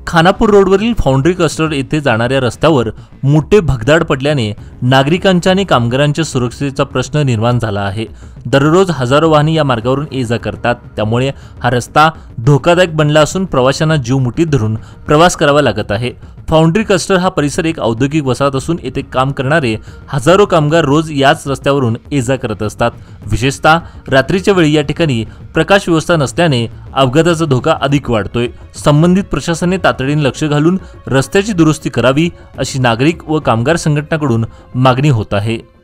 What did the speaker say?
खानापूर रोडवरील foundry cluster येथे जाणाऱ्या रस्त्यावर मोठे भगदाड पडल्याने नागरिकांच्या आणि कामगारांच्या सुरक्षेचा प्रश्न निर्माण झाला आहे। दररोज हजारो वाहने या मार्गावरून ये-जा करतात, त्यामुळे हा रस्ता धोकादायक बनला असून प्रवाशांना जीव मुठीत धरून प्रवास करावा लागत आहे। फाउंड्री क्लस्टर हा परिसर एक औद्योगिक वसाहत असून येथे काम करणारे हजारो कामगार रोज याच रस्त्यावरून ये-जा करत असतात। विशेषतः रात्रीच्या वेळी या ठिकाणी प्रकाश व्यवस्था नसल्याने अपघाताचा धोका अधिक वाढतोय। संबंधित प्रशासनाने तातडीने लक्ष घालून रस्त्याची दुरुस्ती करावी अशी नागरिक व कामगार संघटनांकडून मागणी होत आहे।